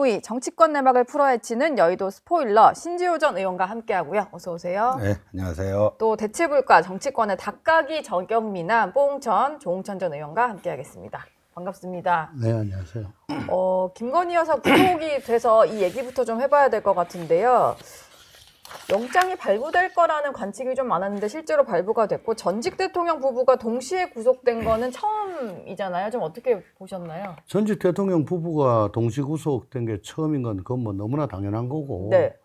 소위 정치권 내막을 풀어헤치는 여의도 스포일러 신지호 전 의원과 함께하고요. 어서 오세요. 네, 안녕하세요. 또 대체불가 정치권의 닭가기 저격미남 뽕천 조홍천 전 의원과 함께하겠습니다. 반갑습니다. 네, 안녕하세요. 김건희 여사 구속이 돼서 이 얘기부터 좀 해봐야 될 것 같은데요. 영장이 발부될 거라는 관측이 좀 많았는데 실제로 발부가 됐고 전직 대통령 부부가 동시에 구속된 거는 처음이잖아요. 좀 어떻게 보셨나요? 전직 대통령 부부가 동시 구속된 게 처음인 건 그건 뭐 너무나 당연한 거고. 네.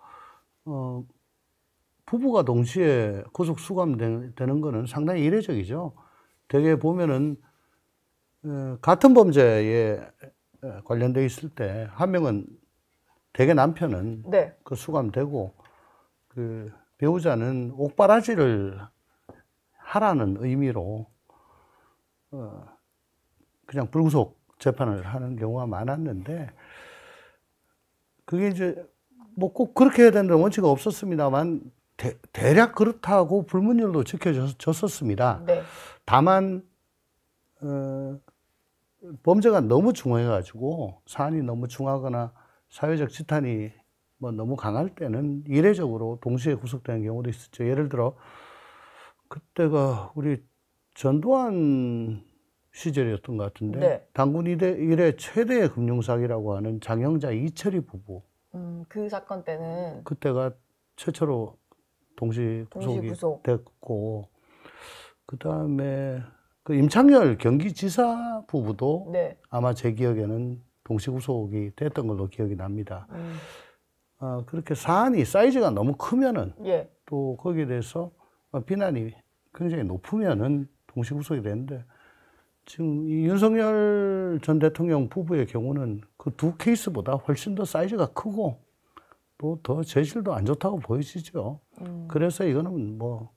부부가 동시에 구속 수감되는 거는 상당히 이례적이죠. 대개 보면은 같은 범죄에 관련돼 있을 때 한 명은 대개 남편은 네. 그 수감되고 그 배우자는 옥바라지를 하라는 의미로 그냥 불구속 재판을 하는 경우가 많았는데 그게 이제 뭐 꼭 그렇게 해야 된다는 원칙은 없었습니다만 대략 그렇다고 불문율도 지켜졌었습니다. 네. 다만 범죄가 너무 중요해가지고 사안이 너무 중하거나 사회적 지탄이 뭐 너무 강할 때는 이례적으로 동시에 구속되는 경우도 있었죠. 예를 들어 그때가 우리 전두환 시절이었던 것 같은데 네. 당군 이래 최대의 금융사기라고 하는 장영자 이철희 부부. 그 사건 때는 그때가 최초로 동시 구속이 구속. 됐고 그 다음에 그 임창열 경기지사 부부도 네. 아마 제 기억에는 동시 구속이 됐던 걸로 기억이 납니다. 그렇게 사안이 사이즈가 너무 크면은 예. 또 거기에 대해서 비난이 굉장히 높으면은 동시 구속이 되는데 지금 이 윤석열 전 대통령 부부의 경우는 그 두 케이스보다 훨씬 더 사이즈가 크고 또 더 재질도 안 좋다고 보여지죠. 그래서 이거는 뭐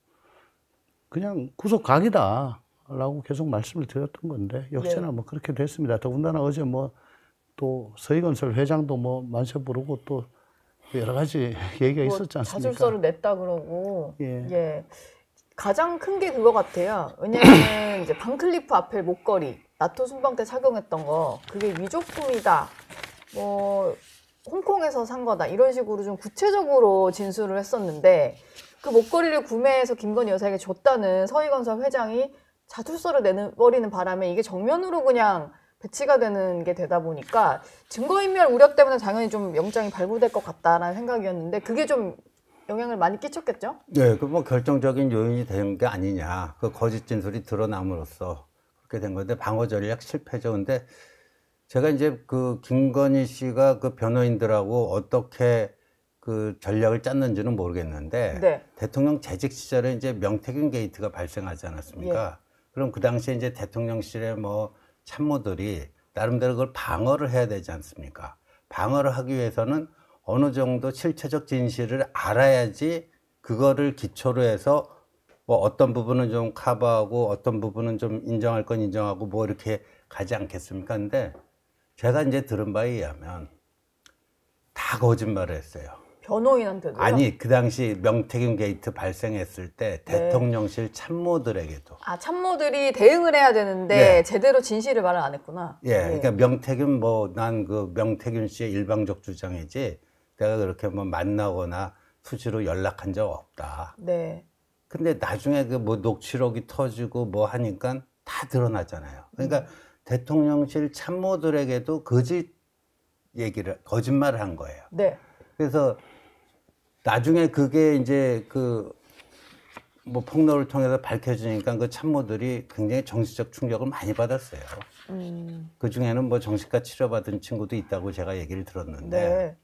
그냥 구속 각이다라고 계속 말씀을 드렸던 건데 역시나 네. 뭐 그렇게 됐습니다. 더군다나 어제 뭐 또 서희건설 회장도 뭐 만세 부르고 또 여러 가지 얘기가 뭐 있었지 않습니까? 자술서를 냈다 그러고. 예. 예. 가장 큰 게 그거 같아요. 왜냐면 이제 반클리프 앞에 목걸이 나토 순방 때 착용했던 거 그게 위조품이다. 뭐 홍콩에서 산 거다. 이런 식으로 좀 구체적으로 진술을 했었는데 그 목걸이를 구매해서 김건희 여사에게 줬다는 서희건설 회장이 자술서를 내버리는 바람에 이게 정면으로 그냥 배치가 되는 게 되다 보니까 증거인멸 우려 때문에 당연히 좀 영장이 발부될 것 같다라는 생각이었는데 그게 좀 영향을 많이 끼쳤겠죠? 네, 그 뭐 결정적인 요인이 된 게 아니냐. 그 거짓 진술이 드러남으로써 그렇게 된 건데 방어 전략 실패죠. 근데 제가 이제 그 김건희 씨가 그 변호인들하고 어떻게 그 전략을 짰는지는 모르겠는데 네. 대통령 재직 시절에 이제 명태균 게이트가 발생하지 않았습니까? 그럼 그 당시에 이제 대통령실의 뭐 참모들이 나름대로 그걸 방어를 해야 되지 않습니까? 방어를 하기 위해서는 어느 정도 실체적 진실을 알아야지 그거를 기초로 해서 뭐 어떤 부분은 좀 커버하고 어떤 부분은 좀 인정할 건 인정하고 뭐 이렇게 가지 않겠습니까? 근데 제가 이제 들은 바에 의하면 다 거짓말을 했어요. 변호인한테도요? 아니, 그 당시 명태균 게이트 발생했을 때 대통령실 참모들에게도. 아, 참모들이 대응을 해야 되는데 네. 제대로 진실을 말을 안 했구나. 예, 그러니까 명태균 뭐 난 그 명태균 씨의 일방적 주장이지 내가 그렇게 뭐 만나거나 수시로 연락한 적 없다. 네. 근데 나중에 그 뭐 녹취록이 터지고 뭐 하니까 다 드러나잖아요. 그러니까 대통령실 참모들에게도 거짓말을 한 거예요. 네. 그래서 나중에 그게 이제 그 뭐 폭로를 통해서 밝혀지니까 그 참모들이 굉장히 정신적 충격을 많이 받았어요. 그 중에는 뭐 정신과 치료받은 친구도 있다고 제가 얘기를 들었는데.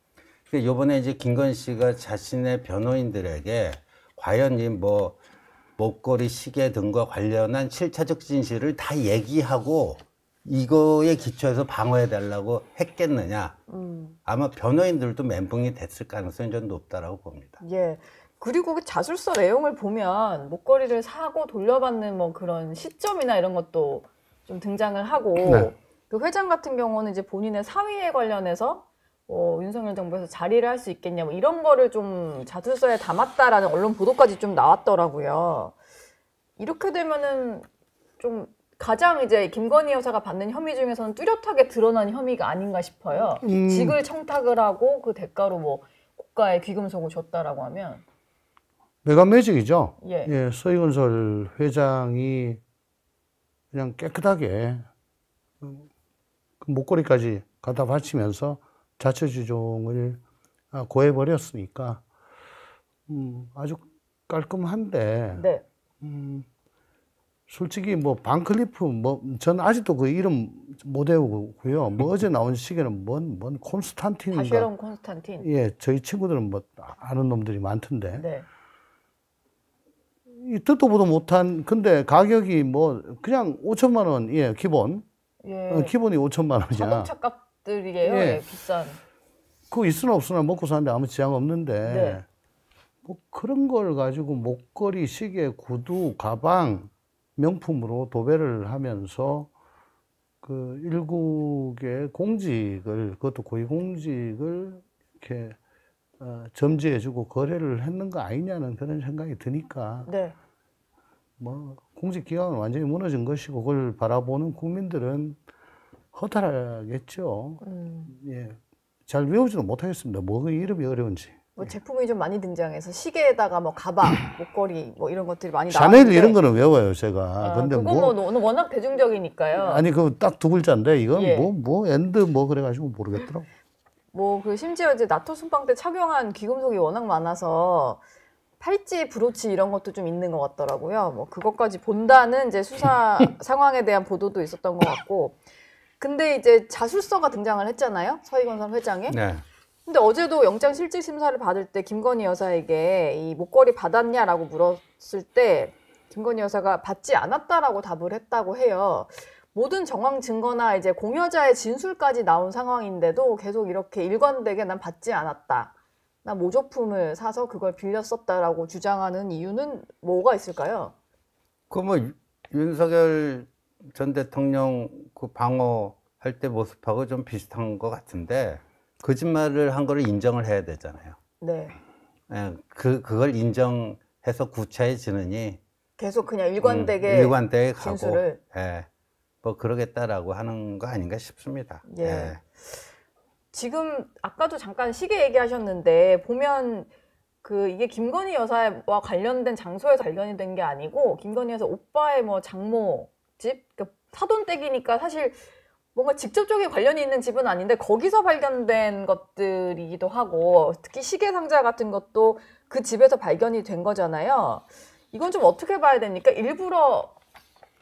네. 요번에 이제 김건희 씨가 자신의 변호인들에게 과연 이 뭐 목걸이 시계 등과 관련한 실체적 진실을 다 얘기하고 이거에 기초해서 방어해달라고 했겠느냐. 아마 변호인들도 멘붕이 됐을 가능성이 좀 높다라고 봅니다. 예. 그리고 그 자술서 내용을 보면 목걸이를 사고 돌려받는 뭐 그런 시점이나 이런 것도 좀 등장을 하고 네. 그 회장 같은 경우는 이제 본인의 사위에 관련해서 윤석열 정부에서 자리를 할 수 있겠냐 뭐 이런 거를 좀 자술서에 담았다라는 언론 보도까지 좀 나왔더라고요. 이렇게 되면은 좀 가장 이제 김건희 여사가 받는 혐의 중에서는 뚜렷하게 드러난 혐의가 아닌가 싶어요. 직을 청탁을 하고 그 대가로 뭐 고가의 귀금속을 줬다라고 하면 메가매직이죠. 예. 예, 서희건설 회장이 그냥 깨끗하게 그 목걸이까지 갖다 바치면서 자초지종을 고해버렸으니까 아주 깔끔한데 네. 솔직히 뭐 반클리프 뭐 저는 아직도 그 이름 못 외우고요. 뭐 어제 나온 시계는 뭔 콘스탄틴인가. 바쉐론 콘스탄틴. 예, 저희 친구들은 뭐 아는 놈들이 많던데. 네. 이 듣도 보도 못한 근데 가격이 뭐 그냥 5천만 원, 예, 기본. 예. 기본이 5천만 원이야. 자동차 값들이에요. 예. 예, 비싼. 그거 있으나 없으나 먹고 사는데 아무 지장 없는데 네. 뭐 그런 걸 가지고 목걸이, 시계, 구두, 가방 명품으로 도배를 하면서 그 일국의 공직을 그것도 고위공직을 이렇게 점지해주고 거래를 했는 거 아니냐는 그런 생각이 드니까 네. 뭐 공직기관은 완전히 무너진 것이고 그걸 바라보는 국민들은 허탈하겠죠. 예, 잘 외우지도 못하겠습니다. 뭐가 이름이 어려운지. 뭐 제품이 좀 많이 등장해서 시계에다가 뭐 가방, 목걸이 뭐 이런 것들이 많이 샤넬 나왔는데 이런 거는 외워요, 제가. 근데 그거 뭐 워낙 대중적이니까요. 아니 그 딱 두 글자인데 이건 예. 뭐 엔드 뭐 그래가지고 모르겠더라고. 뭐 그 심지어 이제 나토 순방 때 착용한 귀금속이 워낙 많아서 팔찌, 브로치 이런 것도 좀 있는 것 같더라고요. 뭐 그것까지 본다는 이제 수사 상황에 대한 보도도 있었던 것 같고. 근데 이제 자술서가 등장을 했잖아요. 서희건설 회장에. 네. 근데 어제도 영장실질심사를 받을 때 김건희 여사에게 이 목걸이 받았냐라고 물었을 때 김건희 여사가 받지 않았다라고 답을 했다고 해요. 모든 정황 증거나 이제 공여자의 진술까지 나온 상황인데도 계속 이렇게 일관되게 난 받지 않았다. 나 모조품을 사서 그걸 빌려 썼다라고 주장하는 이유는 뭐가 있을까요? 그 뭐 윤석열 전 대통령 그 방어할 때 모습하고 좀 비슷한 것 같은데 거짓말을 한 거를 인정을 해야 되잖아요. 네. 예, 그걸 인정해서 구차해지느니 계속 그냥 일관되게 일관되게 가고 진술을. 예, 뭐 그러겠다라고 하는 거 아닌가 싶습니다. 예. 예. 지금 아까도 잠깐 시계 얘기하셨는데 보면 그 이게 김건희 여사와 관련된 장소에서 발견이 된 게 아니고 김건희 여사 오빠의 뭐 장모 집, 그러니까 사돈댁이니까 사실 뭔가 직접적인 관련이 있는 집은 아닌데 거기서 발견된 것들이기도 하고 특히 시계 상자 같은 것도 그 집에서 발견이 된 거잖아요. 이건 좀 어떻게 봐야 됩니까? 일부러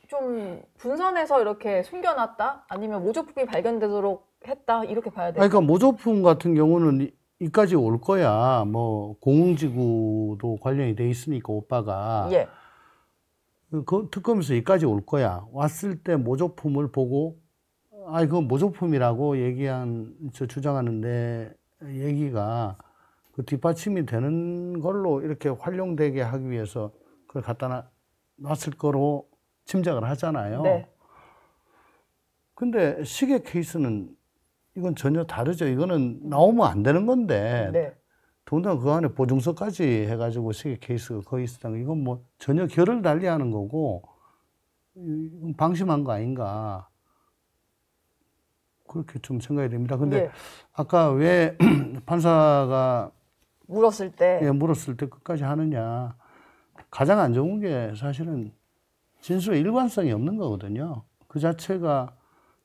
좀 분산해서 이렇게 숨겨놨다? 아니면 모조품이 발견되도록 했다? 이렇게 봐야 돼요. 그러니까 모조품 같은 경우는 이까지 올 거야. 뭐 공흥지구도 관련이 돼 있으니까 오빠가 예. 그 특검에서 이까지 올 거야. 왔을 때 모조품을 보고 아 이거 모조품이라고 얘기한 저 주장하는데 얘기가 그 뒷받침이 되는 걸로 이렇게 활용되게 하기 위해서 그걸 갖다 놨을 거로 짐작을 하잖아요. 네. 근데 시계 케이스는 이건 전혀 다르죠. 이거는 나오면 안 되는 건데 네. 더군다나 그 안에 보증서까지 해가지고 시계 케이스가 거의 있었다는 거 이건 뭐 전혀 결을 달리하는 거고 이건 방심한 거 아닌가 그렇게 좀 생각이 됩니다. 근데 예. 아까 왜 판사가 물었을 때. 예, 물었을 때 끝까지 하느냐 가장 안 좋은 게 사실은 진술의 일관성이 없는 거거든요. 그 자체가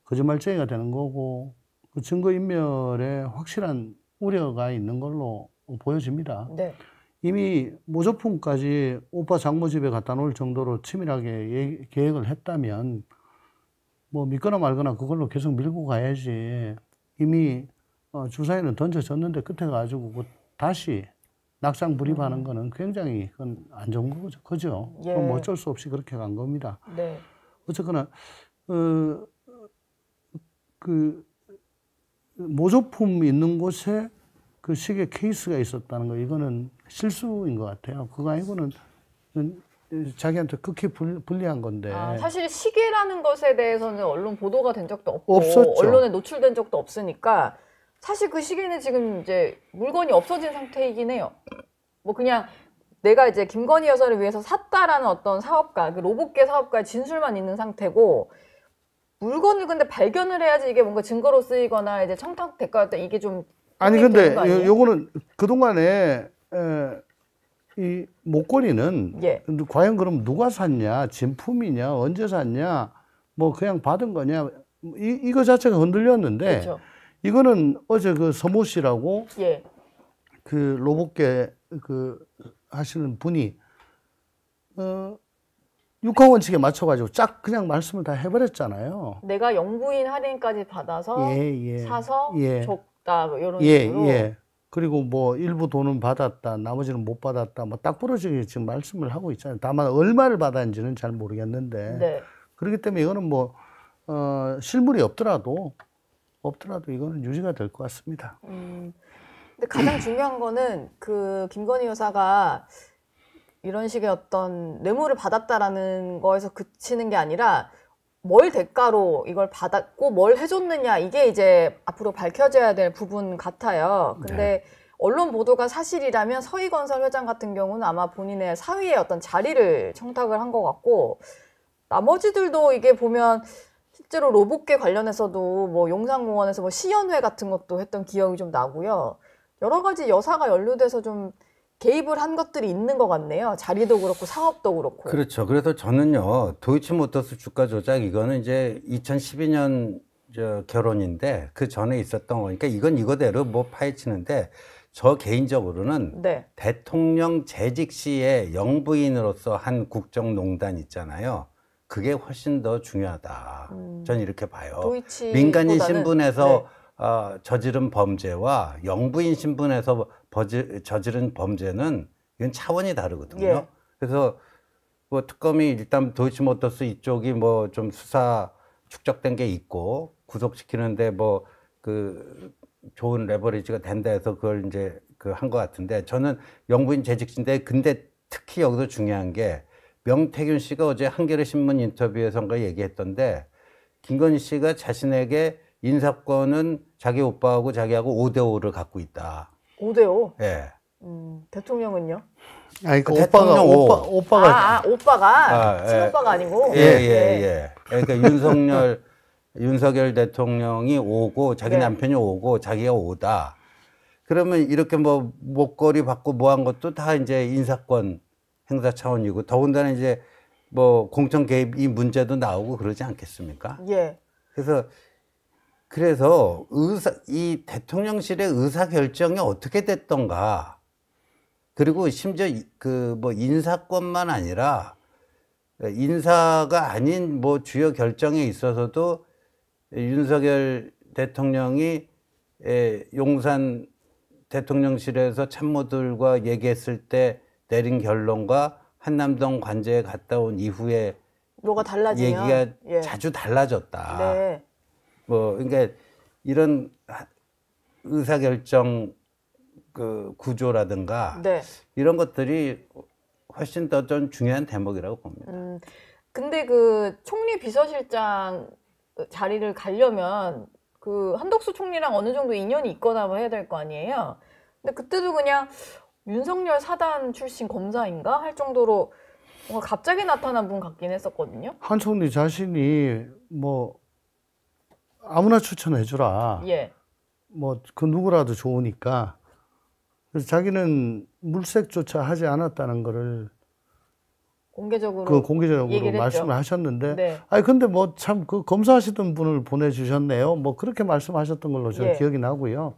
거짓말쟁이가 되는 거고 그 증거인멸에 확실한 우려가 있는 걸로 보여집니다. 네. 이미 모조품까지 오빠 장모 집에 갖다 놓을 정도로 치밀하게 계획을 했다면 뭐 믿거나 말거나 그걸로 계속 밀고 가야지. 이미 주사위는 던져졌는데 끝에 가지고 다시 낙장 불입하는 거는 굉장히 그건 안 좋은 거죠. 예. 그럼 뭐 어쩔 수 없이 그렇게 간 겁니다. 네. 어쨌거나 그 모조품 있는 곳에 그 시계 케이스가 있었다는 거 이거는 실수인 것 같아요. 그거 아니고는 자기한테 극히 불리한 건데. 사실 시계라는 것에 대해서는 언론 보도가 된 적도 없고 없었죠. 언론에 노출된 적도 없으니까 사실 그 시계는 지금 이제 물건이 없어진 상태이긴 해요. 뭐 그냥 내가 이제 김건희 여사를 위해서 샀다라는 어떤 사업가, 그 로봇계 사업가의 진술만 있는 상태고 물건을 근데 발견을 해야지 이게 뭔가 증거로 쓰이거나 이제 청탁 대가였다 이게 좀 아니 되는 근데 거 아니에요? 요거는 그동안에 이 목걸이는 예. 과연 그럼 누가 샀냐, 진품이냐, 언제 샀냐, 뭐 그냥 받은 거냐, 이거 자체가 흔들렸는데 그렇죠. 이거는 어제 그 서모 씨라고 예. 그 로봇계 그 하시는 분이 육하 원칙에 맞춰가지고 쫙 그냥 말씀을 다 해버렸잖아요. 내가 영부인 할인까지 받아서 사서 줬다 뭐 이런 식으로. 예. 그리고 뭐 일부 돈은 받았다, 나머지는 못 받았다, 뭐 딱 부러지게 지금 말씀을 하고 있잖아요. 다만 얼마를 받았는지는 잘 모르겠는데 네. 그렇기 때문에 이거는 뭐 실물이 없더라도 이거는 유지가 될 것 같습니다. 근데 가장 중요한 거는 그 김건희 여사가 이런 식의 어떤 뇌물을 받았다라는 거에서 그치는 게 아니라 뭘 대가로 이걸 받았고 뭘 해줬느냐 이게 이제 앞으로 밝혀져야 될 부분 같아요. 근데 언론 보도가 사실이라면 서희건설 회장 같은 경우는 아마 본인의 사위의 어떤 자리를 청탁을 한 것 같고 나머지들도 이게 보면 실제로 로봇계 관련해서도 뭐 용산공원에서 뭐 시연회 같은 것도 했던 기억이 좀 나고요. 여러 가지 여사가 연루돼서 좀 개입을 한 것들이 있는 것 같네요. 자리도 그렇고 사업도 그렇고. 그렇죠. 그래서 저는요, 도이치모터스 주가 조작 이거는 이제 2012년 결혼인데 그 전에 있었던 거니까 이건 이거대로 뭐 파헤치는데 저 개인적으로는 네. 대통령 재직 시에 영부인으로서 한 국정농단 있잖아요. 그게 훨씬 더 중요하다. 전 이렇게 봐요. 민간인 신분에서 저지른 범죄와 영부인 신분에서 저지른 범죄는 이건 차원이 다르거든요. 예. 그래서 뭐 특검이 일단 도이치모터스 이쪽이 뭐 좀 수사 축적된 게 있고 구속시키는데 뭐 그 좋은 레버리지가 된다 해서 그걸 이제 그 한 것 같은데 저는 영부인 재직시인데 근데 특히 여기서 중요한 게 명태균 씨가 어제 한겨레 신문 인터뷰에선가 얘기했던데 김건희 씨가 자신에게 인사권은 자기 오빠하고 자기하고 5대5를 갖고 있다. 5대5? 예. 아니 대통령은요? 그 대통령 오빠가 오빠가 친오빠가 아니고. 예. 그러니까 윤석열 대통령이 오고 자기 남편이 오고 자기가 오다. 그러면 이렇게 뭐 목걸이 받고 뭐 한 것도 다 이제 인사권 행사 차원이고 더군다나 이제 뭐 공천 개입 이 문제도 나오고 그러지 않겠습니까? 예. 그래서 이 대통령실의 의사 결정이 어떻게 됐던가. 그리고 심지어 그 뭐 인사권만 아니라 인사가 아닌 뭐 주요 결정에 있어서도 윤석열 대통령이 용산 대통령실에서 참모들과 얘기했을 때 내린 결론과 한남동 관제에 갔다 온 이후에 뭐가 달라지면 얘기가 자주 달라졌다. 네. 뭐 그러니까 이런 의사결정 그 구조라든가 이런 것들이 훨씬 더 좀 중요한 대목이라고 봅니다. 근데 그 총리 비서실장 자리를 가려면 그 한덕수 총리랑 어느 정도 인연이 있거나 뭐 해야 될 거 아니에요. 근데 그때도 그냥 윤석열 사단 출신 검사인가 할 정도로 뭔가 갑자기 나타난 분 같긴 했었거든요. 한 총리 자신이 뭐 아무나 추천해주라. 예. 뭐 그 누구라도 좋으니까. 그래서 자기는 물색조차 하지 않았다는 거를 공개적으로 말씀을 하셨는데, 아니 근데 뭐 참 그 검사하시던 분을 보내주셨네요. 뭐 그렇게 말씀하셨던 걸로 저는 기억이 나고요.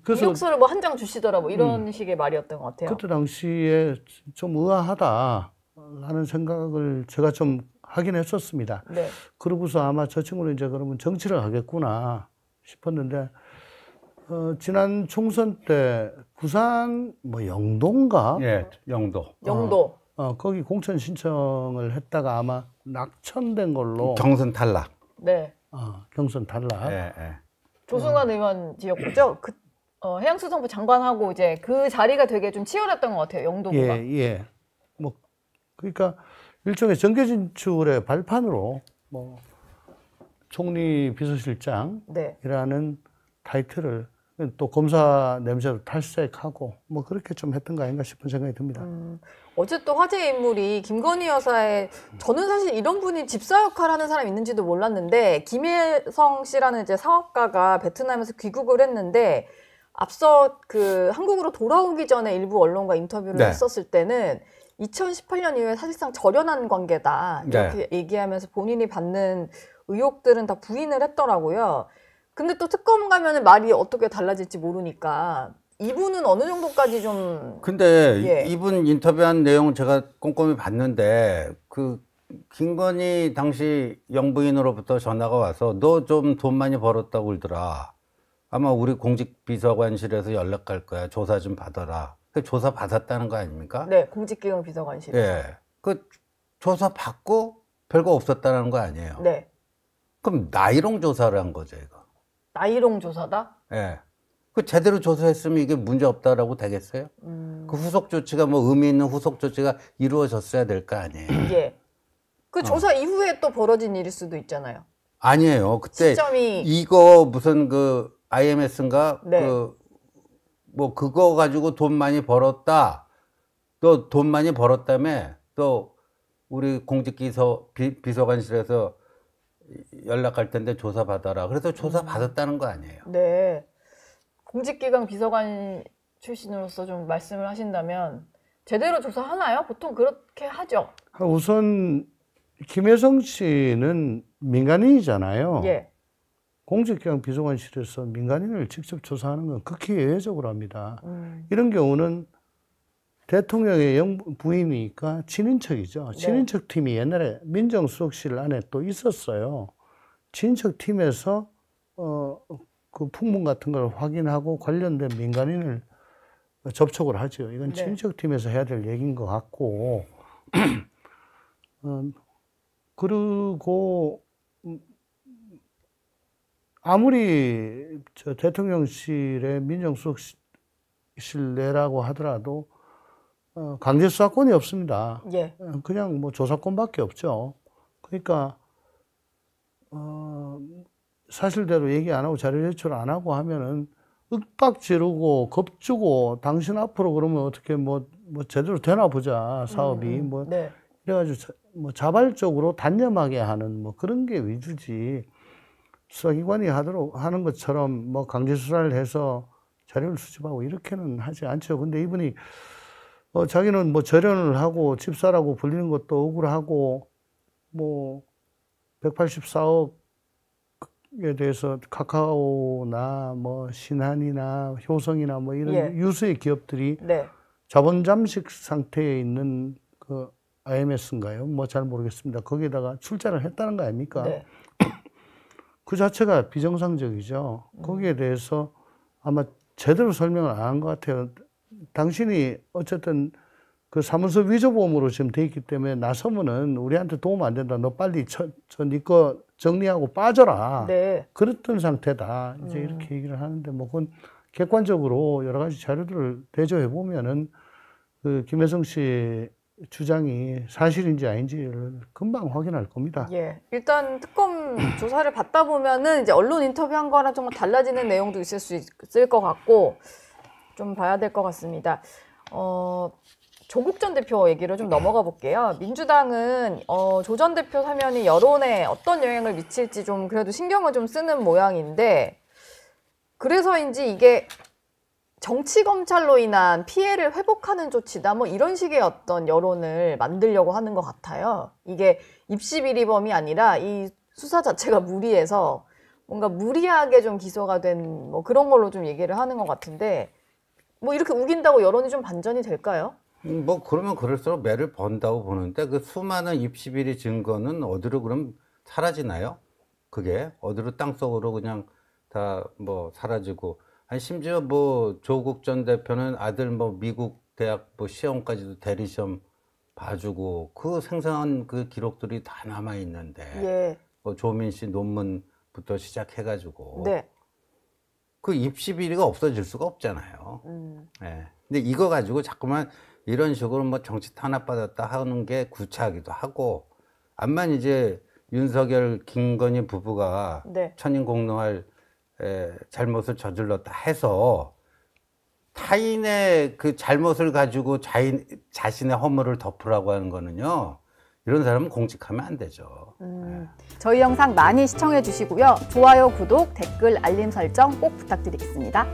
그래서 이력서를 뭐 한 장 주시더라 뭐 이런 식의 말이었던 것 같아요. 그때 당시에 좀 의아하다라는 생각을 제가 좀 하긴 했었습니다. 네. 그러고서 아마 저 친구는 이제 그러면 정치를 하겠구나 싶었는데, 지난 총선 때 부산 뭐 영도인가? 예, 영도. 거기 공천 신청을 했다가 아마 낙천된 걸로. 경선 탈락. 네. 경선 탈락. 예. 조승환 의원 지역구죠. 그 해양수산부 장관하고 이제 그 자리가 되게 좀 치열했던 것 같아요. 영도구가. 예. 뭐 그러니까 일종의 정계 진출의 발판으로 뭐 총리 비서실장이라는 타이틀을 또 검사 냄새로 탈색하고 뭐 그렇게 좀 했던 거 아닌가 싶은 생각이 듭니다. 어제 또 화제의 인물이 김건희 여사의, 저는 사실 이런 분이 집사 역할을 하는 사람이 있는지도 몰랐는데, 김혜성 씨라는 이제 사업가가 베트남에서 귀국을 했는데, 앞서 그 한국으로 돌아오기 전에 일부 언론과 인터뷰를 네. 했었을 때는 2018년 이후에 사실상 절연한 관계다 이렇게 얘기하면서 본인이 받는 의혹들은 다 부인을 했더라고요. 근데 또 특검 가면은 말이 어떻게 달라질지 모르니까 이분은 어느 정도까지 좀 근데 예. 이분 인터뷰한 내용 제가 꼼꼼히 봤는데 그 김건희 당시 영부인으로부터 전화가 와서 너 좀 돈 많이 벌었다고 그러더라. 아마 우리 공직비서관실에서 연락 갈 거야. 조사 좀 받아라. 그 조사 받았다는 거 아닙니까? 네, 공직기강 비서관실. 예. 그 조사 받고 별거 없었다는 거 아니에요. 네. 그럼 나이롱 조사를 한 거죠, 이거. 나이롱 조사다? 예. 그 제대로 조사했으면 이게 문제 없다라고 되겠어요? 그 후속 조치가 뭐 의미 있는 후속 조치가 이루어졌어야 될 거 아니에요. 예. 그 조사 이후에 또 벌어진 일일 수도 있잖아요. 아니에요. 그때 시점이 이거 무슨 그 IMS인가 네. 그 뭐 그거 가지고 돈 많이 벌었다. 또 돈 많이 벌었다며 또 우리 비서관실에서 연락할 텐데 조사 받아라. 그래서 조사 받았다는 거 아니에요. 네. 공직기강 비서관 출신으로서 좀 말씀을 하신다면 제대로 조사하나요? 보통 그렇게 하죠. 우선 김혜성 씨는 민간인이잖아요. 예. 공직기강 비서관실에서 민간인을 직접 조사하는 건 극히 예외적으로 합니다. 이런 경우는 대통령의 부인이니까 친인척이죠. 친인척 팀이 옛날에 민정수석실 안에 또 있었어요. 친인척 팀에서 그 풍문 같은 걸 확인하고 관련된 민간인을 접촉을 하죠. 이건 친인척 팀에서 해야 될 얘기인 것 같고, 그리고 아무리 저 대통령실의 민정수석실 내라고 하더라도 강제 수사권이 없습니다. 예. 그냥 뭐 조사권밖에 없죠. 그러니까 사실대로 얘기 안 하고 자료 제출 안 하고 하면은 윽박 지르고 겁주고 당신 앞으로 그러면 어떻게 뭐 제대로 되나 보자 사업이 뭐 네. 이래가지고 뭐 자발적으로 단념하게 하는 뭐 그런 게 위주지. 수사기관이 하는 것처럼 뭐 강제 수사를 해서 자료를 수집하고 이렇게는 하지 않죠. 근데 이분이 자기는 뭐 절연을 하고 집사라고 불리는 것도 억울하고 뭐 184억에 대해서 카카오나 뭐 신한이나 효성이나 뭐 이런 유수의 기업들이 자본 잠식 상태에 있는 그 IMS인가요? 뭐 잘 모르겠습니다. 거기에다가 출자를 했다는 거 아닙니까? 네. 그 자체가 비정상적이죠. 거기에 대해서 아마 제대로 설명을 안 한 것 같아요. 당신이 어쨌든 그 사무소 위조보험으로 지금 돼 있기 때문에 나서면은 우리한테 도움 안 된다. 너 빨리 네 거 정리하고 빠져라. 네. 그랬던 상태다. 이제 이렇게 얘기를 하는데 뭐 그건 객관적으로 여러 가지 자료들을 대조해 보면은 그 김혜성 씨 주장이 사실인지 아닌지를 금방 확인할 겁니다. 예. 일단 특검 조사를 받다 보면은 이제 언론 인터뷰한 거랑 정말 달라지는 내용도 있을 수 있을 것 같고 좀 봐야 될 것 같습니다. 조국 전 대표 얘기를 좀 넘어가 볼게요. 민주당은 조 전 대표 사면이 여론에 어떤 영향을 미칠지 좀 그래도 신경을 좀 쓰는 모양인데 그래서인지 이게 정치 검찰로 인한 피해를 회복하는 조치다 뭐 이런 식의 어떤 여론을 만들려고 하는 것 같아요. 이게 입시 비리범이 아니라 이 수사 자체가 무리해서 뭔가 무리하게 좀 기소가 된 뭐 그런 걸로 좀 얘기를 하는 것 같은데 뭐 이렇게 우긴다고 여론이 좀 반전이 될까요? 뭐 그러면 그럴수록 매를 번다고 보는데 그 수많은 입시 비리 증거는 어디로 그럼 사라지나요? 그게 어디로 땅속으로 그냥 다 뭐 사라지고 아니 심지어 뭐 조국 전 대표는 아들 뭐 미국 대학 뭐 시험까지도 대리시험 봐주고 그 생생한 그 기록들이 다 남아 있는데 뭐 조민 씨 논문부터 시작해가지고 그 입시 비리가 없어질 수가 없잖아요. 예. 근데 이거 가지고 자꾸만 이런 식으로 뭐 정치 탄압받았다 하는 게 구차하기도 하고 암만 이제 윤석열 김건희 부부가 천인공노할 잘못을 저질렀다 해서 타인의 그 잘못을 가지고 자신의 허물을 덮으라고 하는 거는요. 이런 사람은 공직하면 안 되죠. 저희 영상 많이 시청해 주시고요. 좋아요, 구독, 댓글, 알림 설정 꼭 부탁드리겠습니다.